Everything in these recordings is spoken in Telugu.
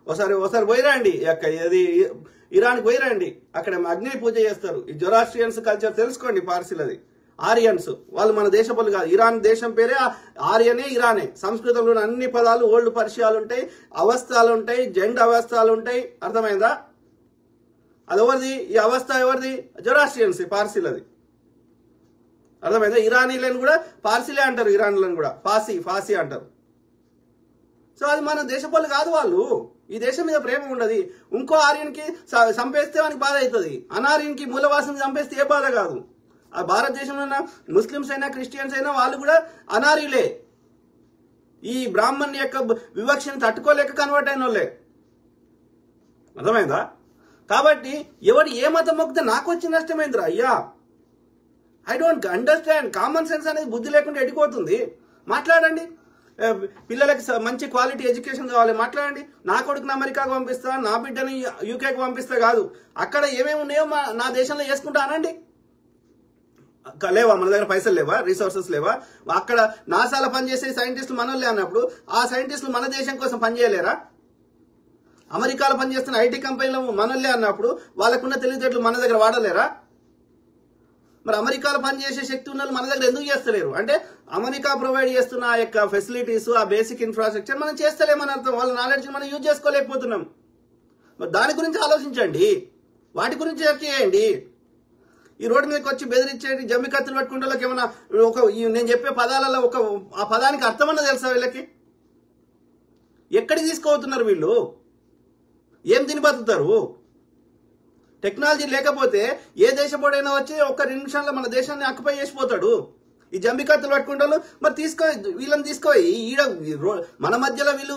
ఒకసారి పోయిరండి అది ఇరాన్కి పోయిరండి. అక్కడ అగ్ని పూజ చేస్తారు. ఈ జొరాస్ట్రియన్స్ కల్చర్ తెలుసుకోండి. పార్సీలది ఆరియన్స్, వాళ్ళు మన దేశ పనులు కాదు. ఇరాన్ దేశం పేరే ఆర్యనే, ఇరానే. సంస్కృతంలో అన్ని పదాలు ఓల్డ్ పర్షియాలు ఉంటాయి, అవస్థలు ఉంటాయి, జెండ్ అవస్థలు ఉంటాయి. అర్థమైందా? అది ఎవరిది? ఈ అవస్థ ఎవరిది? జొరాస్ట్రియన్స్, పార్సీలది. అర్థమైందా? ఇరానీలను కూడా పార్సీలే అంటారు, ఇరాన్లను కూడా ఫాసీ అంటారు. సో అది మన దేశ పనులు కాదు. వాళ్ళు ఈ దేశం మీద ప్రేమ ఉండదు. ఇంకో ఆర్యన్కి చంపేస్తే మనకి బాధ అవుతుంది. అనార్యన్కి మూలవాసిని చంపేస్తే ఏ బాధ కాదు. ఆ భారతదేశంలో ఉన్న ముస్లిమ్స్ అయినా క్రిస్టియన్స్ అయినా వాళ్ళు కూడా అనార్యులే. ఈ బ్రాహ్మణ్ యొక్క వివక్షను తట్టుకోలేక కన్వర్ట్ అయిన వాళ్ళే. అర్థమైందా? కాబట్టి ఎవరు ఏ మతం మొక్కితే నాకు వచ్చిన నష్టమైందిరా అయ్యా. I don't understand. Common sense అనేది బుద్ధి లేకుండా ఎడిపోతుంది. మాట్లాడండి. పిల్లలకి మంచి క్వాలిటీ ఎడ్యుకేషన్ కావాలి, మాట్లాడండి. నా కొడుకుని అమెరికాకు పంపిస్తా, నా బిడ్డని యూకేకి పంపిస్తా కాదు, అక్కడ ఏమేమి ఉన్నాయో నా దేశంలో చేసుకుంటా అనండి. లేవా మన దగ్గర పైసలు లేవా, రిసోర్సెస్ లేవా? అక్కడ నాసాలో పనిచేసే సైంటిస్టులు మనోళ్ళే అన్నప్పుడు ఆ సైంటిస్టులు మన దేశం కోసం పనిచేయలేరా? అమెరికాలో పనిచేస్తున్న ఐటీ కంపెనీలో మనోళ్ళే అన్నప్పుడు వాళ్ళకున్న తెలివితేటలు మన దగ్గర వాడలేరా? మరి అమెరికాలో పనిచేసే శక్తి ఉన్న మన దగ్గర ఎందుకు చేస్తలేరు? అంటే అమెరికా ప్రొవైడ్ చేస్తున్న ఆ యొక్క ఫెసిలిటీస్, ఆ బేసిక్ ఇన్ఫ్రాస్ట్రక్చర్ మనం చేస్తలేమని అర్థం. వాళ్ళ నాలెడ్జ్ మనం యూజ్ చేసుకోలేకపోతున్నాం. మరి దాని గురించి ఆలోచించండి, వాటి గురించి చర్చ చేయండి. ఈ రోడ్డు మీదకి వచ్చి బెదిరించేది జమ్మి కత్తులు పట్టుకుంటే వాళ్ళకి ఏమన్నా నేను చెప్పే పదాలలో ఆ పదానికి అర్థమన్నా తెలుసా వీళ్ళకి? ఎక్కడికి తీసుకోబోతున్నారు వీళ్ళు? ఏం తిని బతుకుతారు? టెక్నాలజీ లేకపోతే ఏ దేశపోడైనా వచ్చి ఒక్క 2 నిమిషాల్లో మన దేశాన్ని ఆక్యుపై చేసిపోతాడు. ఈ జంబి కత్తులు పట్టుకుంటారు. మరి వీళ్ళని తీసుకోయి మన మధ్యలో వీళ్ళు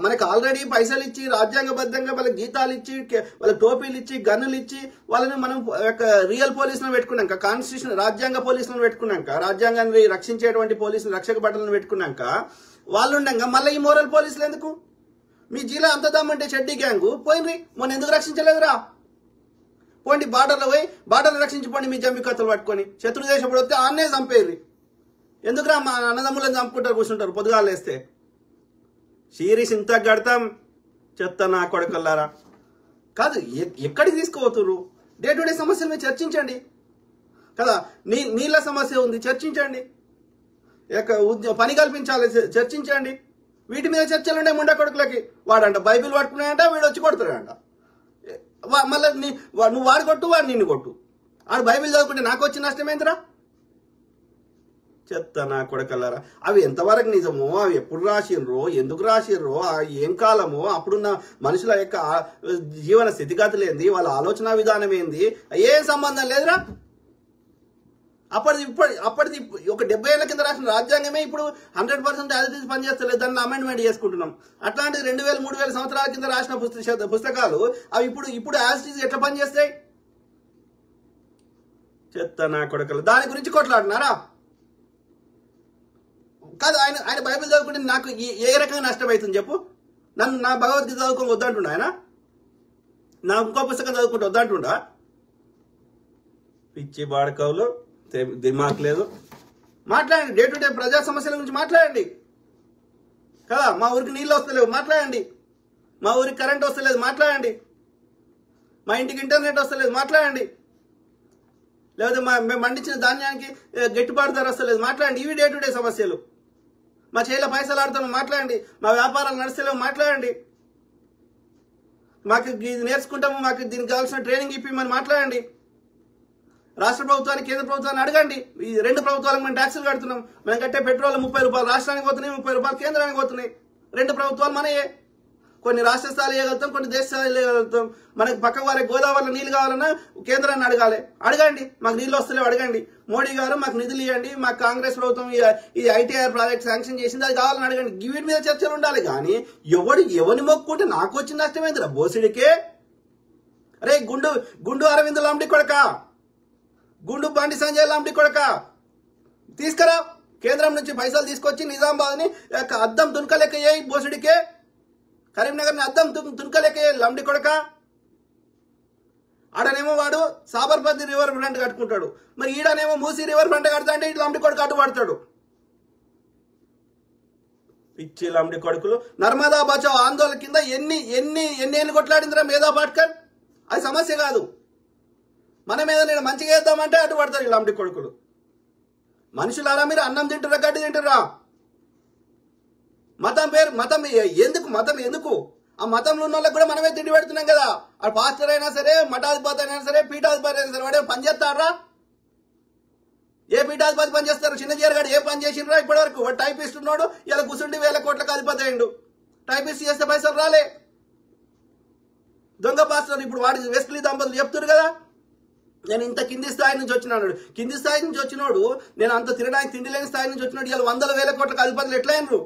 మనకు ఆల్రెడీ పైసలు ఇచ్చి రాజ్యాంగబద్ధంగా వాళ్ళకి జీతాలు ఇచ్చి వాళ్ళకి టోపీలు ఇచ్చి గన్నులు ఇచ్చి వాళ్ళని మనం రియల్ పోలీసులను పెట్టుకున్నాక, కాన్స్టిట్యూషన్ రాజ్యాంగ పోలీసులను పెట్టుకున్నాక, రాజ్యాంగాన్ని రక్షించేటువంటి పోలీసులు రక్షక భటులను పెట్టుకున్నాక వాళ్ళు ఉండగా మళ్ళీ ఈ మోరల్ పోలీసులు ఎందుకు? మీ జిల్లా అంత దమ్మంటే చెడ్డీ గ్యాంగు పోయినరి, మొన్న ఎందుకు రక్షించలేదురా? పోండి బార్డర్లో పోయి బార్డర్లు రక్షించిపోండి మీ జమ్మి కత్తులు పట్టుకొని. శత్రు దేశం వస్తే ఆన్నే చంపేది. ఎందుకురా మా అన్నదమ్ములను చంపుకుంటారు, కూర్చుంటారు పొద్దుగాలు వేస్తే. షీరీస్ ఇంత గడతాం చెత్త నా కొడకల్లారా. కాదు, ఎక్కడికి తీసుకోవతురు? డే టు డే సమస్యల మీద చర్చించండి కదా. నీళ్ళ సమస్య ఉంది, చర్చించండి. పని కల్పించాలి, చర్చించండి. వీటి మీద చర్చలు ఉండే ముండ కొడుకులకి. వాడంట బైబిల్ పట్టుకున్నాయంట, వీడు వచ్చి కొడుతున్నాడంట. మళ్ళీ నువ్వు వాడు కొట్టు, వాడు నిన్ను కొట్టు. ఆడు బైబిల్ చదువుకుంటే నాకు వచ్చిన నష్టమేందిరా? చెత్త నా కొడకల్లారా. అవి ఎంతవరకు నిజమో, అవి ఎప్పుడు రాసిర్రో, ఎందుకు రాసిర్రో, ఏం కాలమో, అప్పుడున్న మనుషుల యొక్క జీవన స్థితిగతులు ఏంది, వాళ్ళ ఆలోచన విధానం ఏంది, ఏం సంబంధం లేదురా. అప్పటిది ఒక 70 ఏళ్ల కింద రాసిన రాజ్యాంగమే ఇప్పుడు 100% యాజ్ ఇట్ పనిచేస్తలేదు. దాన్ని అమెండ్మెంట్ చేసుకుంటున్నాం. అట్లాంటిది 2000, 3000 సంవత్సరాల కింద రాసిన పుస్తకాలు అవి ఇప్పుడు యాజ్ ఇట్ ఎట్లా పనిచేస్తాయి? చెత్త నా కొడకలు. దాని గురించి కొట్లాడుతున్నారా? కాదు, ఆయన బైబిల్ చదువుకుంటే నాకు ఏ రకంగా నష్టమవుతుంది చెప్పు? నా భగవద్గీత చదువుకొని వద్దంటుండ ఆయన? నా ఇంకో పుస్తకం చదువుకుంటే వద్దంటుండా? పిచ్చి బాడకవులు, దిమాక్ లేదు. మాట్లాడండి. డే టు డే ప్రజా సమస్యల గురించి మాట్లాడండి కదా. మా ఊరికి నీళ్ళు వస్తలేవు, మాట్లాడండి. మా ఊరికి కరెంట్ వస్తలేదు, మాట్లాడండి. మా ఇంటికి ఇంటర్నెట్ వస్తలేదు, మాట్లాడండి. లేకపోతే మేము పండించిన ధాన్యానికి గిట్టుబాటు ధర వస్తలేదు, మాట్లాడండి. ఇవి డే టు డే సమస్యలు. మా చేయిల పైసలు ఆడుతాను, మాట్లాడండి. మా వ్యాపారాలు నడుస్తలేవు, మాట్లాడండి. మాకు ఇది నేర్చుకుంటాము, మాకు దీనికి కావాల్సిన ట్రైనింగ్ ఇప్పిమని మాట్లాడండి. రాష్ట్ర ప్రభుత్వాన్ని, కేంద్ర ప్రభుత్వాన్ని అడగండి. ఈ 2 ప్రభుత్వాలకు మేము ట్యాక్సులు కడుతున్నాం. మేము కట్టే పెట్రోల్ 30 రూపాయలు రాష్ట్రానికి పోతున్నాయి, 30 రూపాయలు కేంద్రానికి పోతున్నాయి. 2 ప్రభుత్వాలు మనయే. కొన్ని రాష్ట్ర స్థాయిలో వేయగలుగుతాం, కొన్ని దేశ స్థాయిలో వేయగలుగుతాం. మనకి పక్క వారికి గోదావరిలో నీళ్ళు కావాలన్నా కేంద్రాన్ని అడగండి. మాకు నీళ్ళు వస్తలేవు, అడగండి. మోడీ గారు మాకు నిధులు ఇవ్వండి, మాకు కాంగ్రెస్ ప్రభుత్వం ఈ ఐటీఆర్ ప్రాజెక్ట్ శాంక్షన్ చేసింది, అది కావాలని అడగండి. వీటి మీద చర్చలు ఉండాలి. కానీ ఎవరిని మొక్కుంటే నాకు వచ్చిన నష్టమేందిరా బోసిడికే? అరే గుండు అరవింద్ లాంటి కొడక, గుండు బండి సంజయ్ లాంటి కొడక, తీసుకురా. కేంద్రం నుంచి పైసలు తీసుకొచ్చి నిజామాబాద్ని అద్దం తునకలెక్క చేయి బోసుడికే. కరీంనగర్ని అద్దం తునకలెక్క లంబడి కొడక. ఆడనేమో వాడు సాబర్మతి రివర్ ఫ్రంట్ కట్టుకుంటాడు, మరి ఈడనేమో మూసీ రివర్ ఫ్రంట్ కడతా అంటే ఇటు లంబడి కొడక అడ్డు పడతాడు. పిచ్చి లంబడి కొడుకులు. నర్మదా బచావ్ ఆందోళన కింద ఎన్ని ఎన్ని ఎన్ని ఏళ్ళు కొట్లాడిందిరా మేధా పాట్కర్. అది సమస్య కాదు. మన మీద నేను మంచిగా చేద్దామంటే అటు పడతారు ఈ లంబడి కొడుకులు. మనుషులారా మీరు అన్నం తింటురా గడ్డి తింటురా? మతం పేరు మతం ఎందుకు? ఆ మతంలో ఉన్న వాళ్ళకి కూడా మనమే తిండి పెడుతున్నాం కదా. ఆ పాస్టర్ అయినా సరే, మఠాధిపతి అయినా సరే, పీఠాధిపతి అయినా సరే, వాడే పని చేస్తారా? ఏ పీఠాధిపతి పని చేస్తారు? చిన్నజీఆర్ గారు ఏ పని చేసిండ్రా ఇప్పటి వరకు? వాడు టైపిస్ట్ ఉన్నాడు, ఇలా కూర్చుండి 1000 కోట్లకు అధిపతి అయిండు. టైపిస్ట్ చేస్తే పైసలు రాలే. దొంగ పాస్టర్ ఇప్పుడు వాడి వెస్లీ దంపతులు చెప్తున్నారు కదా, నేను ఇంత కింది స్థాయి నుంచి వచ్చినాడు. కింది స్థాయి నుంచి వచ్చినోడు, నేను అంత తినడానికి తిండి లేని స్థాయి నుంచి వచ్చినాడు ఇలా 100,000 కోట్లకు అధిపతులు ఎట్లా అయినరు?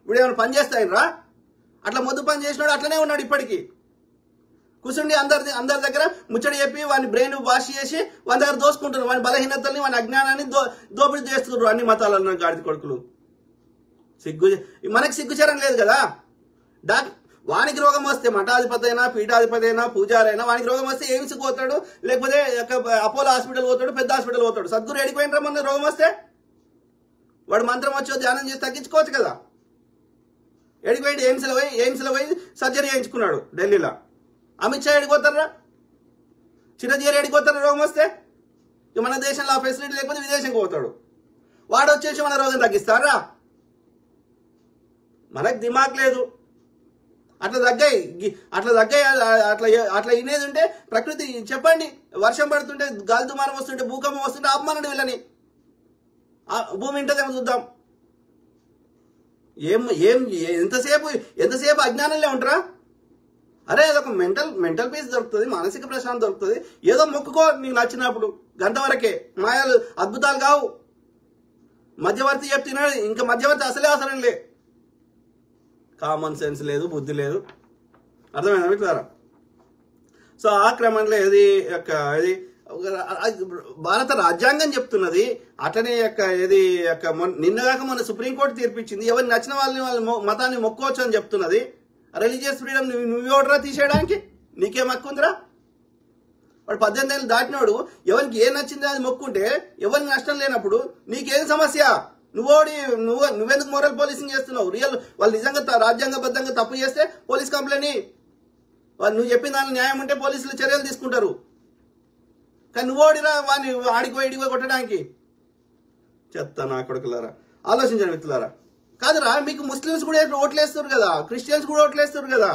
ఇప్పుడు ఏమైనా పని చేస్తాయినరా? అట్లా మొద్దు పని చేసినాడు అట్లనే ఉన్నాడు ఇప్పటికీ. కూర్చుండి అందరి దగ్గర ముచ్చడి చెప్పి వాని బ్రెయిన్ వాష్ చేసి వాని దగ్గర దోసుకుంటున్నారు. వాని బలహీనతల్ని, వాని అజ్ఞానాన్ని దోపిడీ చేస్తున్నారు అన్ని మతాలలో గాడిద కొడుకులు. మనకి సిగ్గుచరం లేదు కదా. వానికి రోగం వస్తే మఠాధిపతి అయినా, పీఠాధిపతి అయినా, పూజారి అయినా, వానికి రోగం వస్తే ఎయిమ్స్కి పోతాడు, లేకపోతే అపోలో హాస్పిటల్ పోతాడు, పెద్ద హాస్పిటల్ పోతాడు. సద్గురు ఎడిపోయినరా మన రోగం వస్తే? వాడు మంత్రం వచ్చో ధ్యానం చేసి తగ్గించుకోవచ్చు కదా. ఎడిపోయి ఎయిమ్స్లో పోయి సర్జరీ చేయించుకున్నాడు ఢిల్లీలో. అమిత్ షా ఎడిపోతారా? చిరంజీవి ఎడిపోతారా రోగం వస్తే? మన దేశంలో ఆ ఫెసిలిటీ లేకపోతే విదేశంకి పోతాడు. వాడు వచ్చేసి మన రోగం తగ్గిస్తారా? మనకు దిమాగ్ లేదు. అట్లా తగ్గాయి అట్లా ఇనేది ఉంటే ప్రకృతి చెప్పండి. వర్షం పడుతుంటే, గాలి దుమారం వస్తుంటే, భూకంపం వస్తుంటే ఆపమానండి వీళ్ళని. భూమి ఇంటదేమో చూద్దాం. ఎంతసేపు అజ్ఞానంలో ఉంటారా? అరే అదొక మెంటల్ పీస్ దొరుకుతుంది, మానసిక ప్రశాంతత దొరుకుతుంది. ఏదో మొక్కుకో నీకు నచ్చినప్పుడు, గంటవరకే. మాయాలు అద్భుతాలు కావు. మధ్యవర్తి చెప్తున్నాడు, ఇంకా మధ్యవర్తి అసలే అవసరం లే. కామన్ సెన్స్ లేదు, బుద్ధి లేదు. అర్థమైందా మీకు? సో ఆ క్రమంలో ఇది భారత రాజ్యాంగం చెప్తున్నది. అట్లనే నిన్నగాక మన సుప్రీంకోర్టు తీర్పిచ్చింది. ఎవరికి నచ్చిన వాళ్ళ మతాన్ని మొక్కోవచ్చు అని చెప్తున్నది. రిలీజియస్ ఫ్రీడమ్ నువ్వెవడరా తీసేయడానికి? నీకేం హక్కు ఉందిరా? వాడు 18 ఏళ్ళు దాటినోడు ఎవరికి ఏం నచ్చిందో అది మొక్కుంటే ఎవరికి నష్టం లేనప్పుడు నీకేం సమస్య? నువ్వెందుకు మోరల్ పోలీసింగ్ చేస్తున్నావు? వాళ్ళు నిజంగా రాజ్యాంగబద్ధంగా తప్పు చేస్తే పోలీస్ కంప్లైంట్ వాళ్ళు నువ్వు చెప్పిన దాని న్యాయం ఉంటే పోలీసులు చర్యలు తీసుకుంటారు. కానీ నువ్వోడిరా వాడిని ఆడికి కొట్టడానికి? చెత్త నా కొడుకులారా, ఆలోచించండి మిత్రులారా. కాదురా, మీకు ముస్లిమ్స్ కూడా ఓట్లేస్తారు కదా, క్రిస్టియన్స్ కూడా ఓట్లేస్తారు కదా.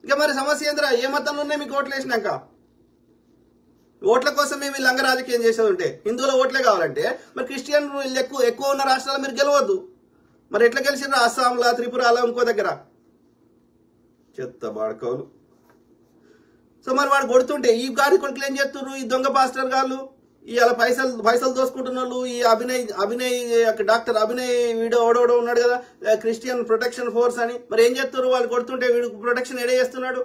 ఇక మరి సమస్య ఏందిరా? ఏ మతంలో ఉన్నాయి మీకు ఓట్లు వేసినాక? ఓట్ల కోసం మేము లంగ రాజకీయం చేసేది ఉంటే హిందువుల ఓట్లే కావాలంటే మరి క్రిస్టియన్ ఎక్కువ ఉన్న రాష్ట్రాల్లో మీరు గెలవద్దు. మరి ఎట్లా గెలిచినారు? అస్సాంలా, త్రిపురాలో, ఇంకో దగ్గర. చెత్త బాడకవులు. సో మరి వాడు కొడుతుంటే ఈ గాడి కొడుకులు ఏం చేస్తున్నారు? ఈ దొంగ పాస్టర్ గాళ్ళు, ఇలా పైసలు దోసుకుంటున్న వాళ్ళు, ఈ అభినయ్ డాక్టర్ అభినయ్ వీడియో ఓడోడో ఉన్నాడు కదా, క్రిస్టియన్ ప్రొటెక్షన్ ఫోర్స్ అని. మరి ఏం చేస్తారు? వాళ్ళు కొడుతుంటే వీడు ప్రొటెక్షన్ ఎడే చేస్తున్నాడు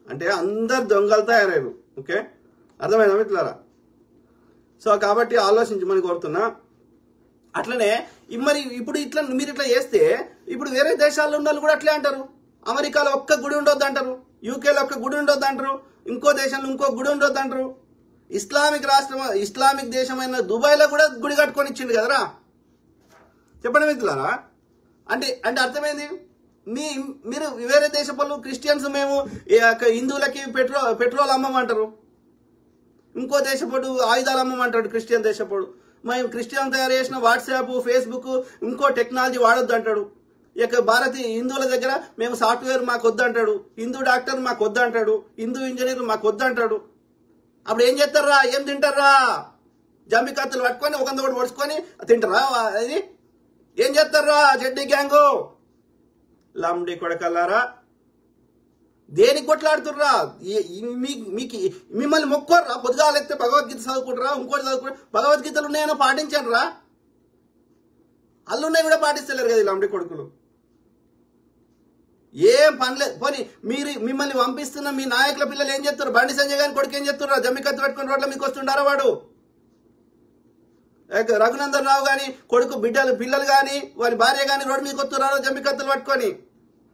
అంటే అందరు దొంగలు తయారయ్యారు. ఓకే, అర్థమైందా మిత్రులారా? సో కాబట్టి ఆలోచించమని కోరుతున్నా. అట్లనే మరి ఇప్పుడు మీరు ఇట్లా చేస్తే ఇప్పుడు వేరే దేశాల్లో ఉన్న వాళ్ళు కూడా అట్లే అంటారు. అమెరికాలో ఒక్క గుడి ఉండొద్దు అంటారు, యూకేలో ఒక్క గుడి ఉండొద్దు అంటారు, ఇంకో దేశంలో ఇంకో గుడి ఉండొద్దు అంటారు. ఇస్లామిక్ దేశమైన దుబాయ్లో కూడా గుడి కట్టుకొని ఇచ్చిండు కదరా. చెప్పండి మిత్రులారా. అంటే అర్థమైంది? మీరు వేరే దేశ వాళ్ళు క్రిస్టియన్స్ మేము హిందువులకి పెట్రోల్ అమ్మమంటారు, ఇంకో దేశపోడు ఆయుధాలు అమ్మమంటాడు క్రిస్టియన్ దేశపోడు. మేము క్రిస్టియన్ తయారు చేసిన వాట్సాప్, ఫేస్బుక్, ఇంకో టెక్నాలజీ వాడొద్దు అంటాడు. ఇక భారతీయ హిందువుల దగ్గర మేము సాఫ్ట్వేర్ మాకు వద్దంటాడు, హిందూ డాక్టర్ మాకు వద్దంటాడు, హిందూ ఇంజనీర్ మాకు వద్దంటాడు. అప్పుడు ఏం చేస్తారా? ఏం తింటారా? జంబి కత్తులు పట్టుకొని ఒకంద కూడా పొడుచుకొని తింటారా? అది ఏం చేస్తారా? చెడ్డీ గ్యాంగు లండి కొడకల్లారా. దేనికి కొట్లాడుతుర్రా? మిమ్మల్ని మొక్కోర్రా? పొద్దుగాలెత్తే భగవద్గీత చదువుకుంటారా, ఇంకోటి చదువుకుంటారా? భగవద్గీతలు ఉన్నాయో పాటించండి రా. అల్లున్నాయి కూడా పాటిస్తలేరు కదా లండి కొడుకులు. ఏం పనిలేదు. పోనీ మిమ్మల్ని పంపిస్తున్న మీ నాయకుల పిల్లలు ఏం చెప్తారు? బండి సంజయ్ గారిని కొడుకు ఏం చెప్తున్నారు? జమ్మి కత్తి పెట్టుకుని రోడ్ల మీకు వస్తుండారా? వాడు రఘునందన్ రావు గాని కొడుకు పిల్లలు గాని వారి భార్య గాని రోడ్డు మీకు వస్తున్నారా జమ్మి కత్తులు పట్టుకొని?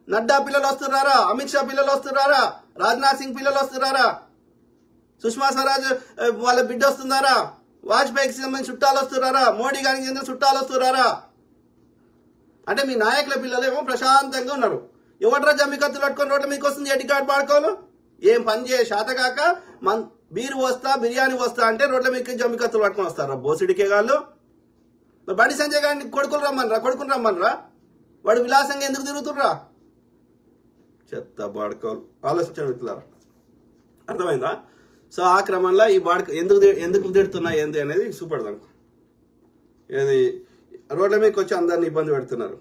నడ్డా పిల్లలు వస్తున్నారా? అమిత్ షా పిల్లలు వస్తున్నారా? రాజ్నాథ్ సింగ్ పిల్లలు వస్తున్నారా? సుష్మా స్వరాజ్ వాళ్ళ బిడ్డ వస్తున్నారా? వాజ్పేయికి సంబంధించిన చుట్టాలు వస్తున్నారా? మోడీ గారికి చెందిన చుట్టాలు వస్తున్నారా? అంటే మీ నాయకుల పిల్లలు ఏమో ప్రశాంతంగా ఉన్నారు. ఎవడ్రా జమ్మి కత్తులు పట్టుకొని రోడ్ల మీకు వస్తుంది ఎడ్డి కార్డు పాడుకోవాలి. ఏం పని చేయ శాతగాక బీరు వస్తా బిర్యానీ వస్తా అంటే రోడ్ల మీకు జమ్మి కత్తులు పట్టుకొని వస్తారా బోసిడికే వాళ్ళు. బండి సంజయ్ గారిని కొడుకులు రమ్మనరా వాడు విలాసంగా ఎందుకు తిరుగుతుర్రా? చెత్త బాడుకోవాలి. ఆలోచించండి మిత్రులారా, అర్థమైందా? సో ఆ క్రమంలో ఈ ఎందుకు తిడుతున్నా ఏంది అనేది చూపెడదాం. ఏది రోడ్ల మీదకి వచ్చి అందరిని ఇబ్బంది పెడుతున్నారు.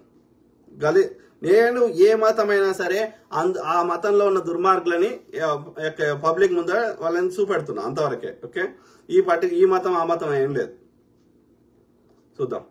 నేను ఏ మతమైనా సరే ఆ మతంలో ఉన్న దుర్మార్గులని పబ్లిక్ ముందర వాళ్ళని చూపెడుతున్నా అంతవరకే. ఓకే, ఈ మతం ఆ మతం ఏం లేదు. చూద్దాం.